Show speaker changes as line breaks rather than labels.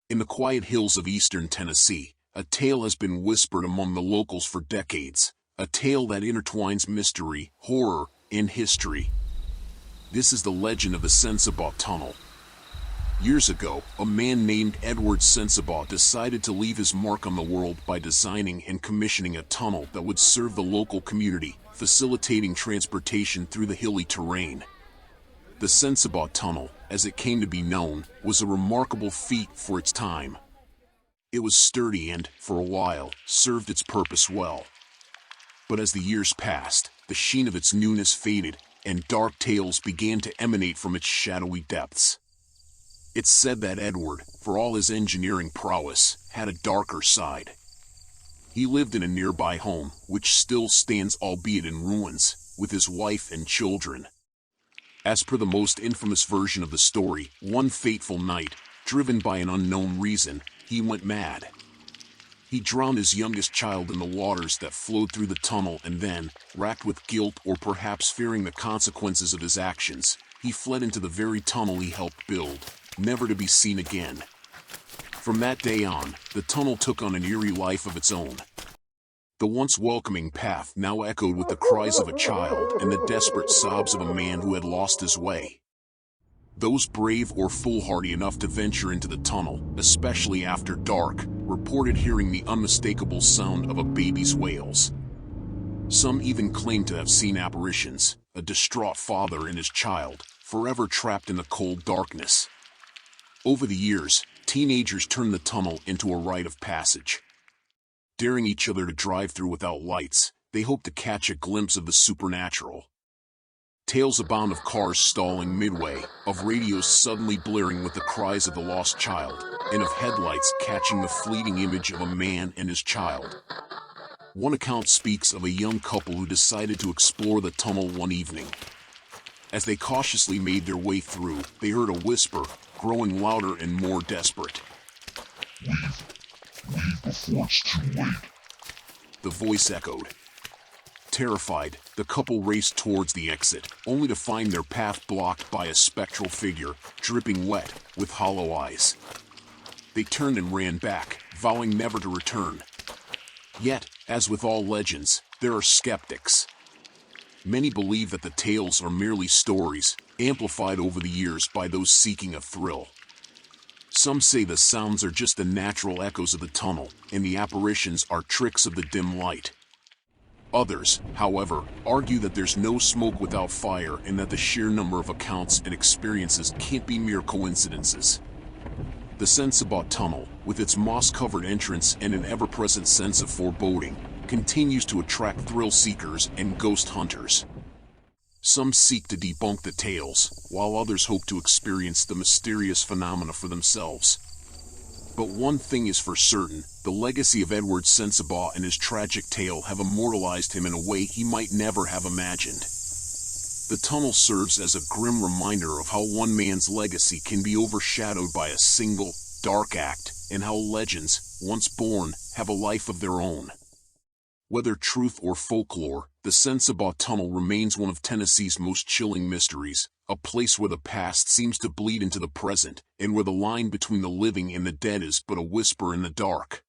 In the quiet hills of eastern Tennessee, a tale has been whispered among the locals for decades, a tale that intertwines mystery, horror, and history. This is the legend of the Sensabaugh Tunnel. Years ago, a man named Edward Sensabaugh decided to leave his mark on the world by designing and commissioning a tunnel that would serve the local community, facilitating transportation through the hilly terrain. The Sensabaugh Tunnel, as it came to be known, was a remarkable feat for its time. It was sturdy and, for a while, served its purpose well. But as the years passed, the sheen of its newness faded, and dark tales began to emanate from its shadowy depths. It's said that Edward, for all his engineering prowess, had a darker side. He lived in a nearby home, which still stands albeit in ruins, with his wife and children. As per the most infamous version of the story, one fateful night, driven by an unknown reason, he went mad. He drowned his youngest child in the waters that flowed through the tunnel, and then, racked with guilt or perhaps fearing the consequences of his actions, he fled into the very tunnel he helped build, never to be seen again. From that day on, the tunnel took on an eerie life of its own. The once welcoming path now echoed with the cries of a child and the desperate sobs of a man who had lost his way. Those brave or foolhardy enough to venture into the tunnel, especially after dark, reported hearing the unmistakable sound of a baby's wails. Some even claimed to have seen apparitions, a distraught father and his child, forever trapped in the cold darkness. Over the years, teenagers turned the tunnel into a rite of passage. Daring each other to drive through without lights, they hoped to catch a glimpse of the supernatural. Tales abound of cars stalling midway, of radios suddenly blaring with the cries of the lost child, and of headlights catching the fleeting image of a man and his child. One account speaks of a young couple who decided to explore the tunnel one evening. As they cautiously made their way through, they heard a whisper, growing louder and more desperate.
Leave before it's too late.
The voice echoed. Terrified, the couple raced towards the exit, only to find their path blocked by a spectral figure, dripping wet, with hollow eyes. They turned and ran back, vowing never to return. Yet, as with all legends, there are skeptics. Many believe that the tales are merely stories, amplified over the years by those seeking a thrill. Some say the sounds are just the natural echoes of the tunnel, and the apparitions are tricks of the dim light. Others, however, argue that there's no smoke without fire and that the sheer number of accounts and experiences can't be mere coincidences. The Sensabaugh Tunnel, with its moss-covered entrance and an ever-present sense of foreboding, continues to attract thrill-seekers and ghost hunters. Some seek to debunk the tales, while others hope to experience the mysterious phenomena for themselves. But one thing is for certain, the legacy of Edward Sensabaugh and his tragic tale have immortalized him in a way he might never have imagined. The tunnel serves as a grim reminder of how one man's legacy can be overshadowed by a single, dark act, and how legends, once born, have a life of their own. Whether truth or folklore, the Sensabaugh Tunnel remains one of Tennessee's most chilling mysteries, a place where the past seems to bleed into the present, and where the line between the living and the dead is but a whisper in the dark.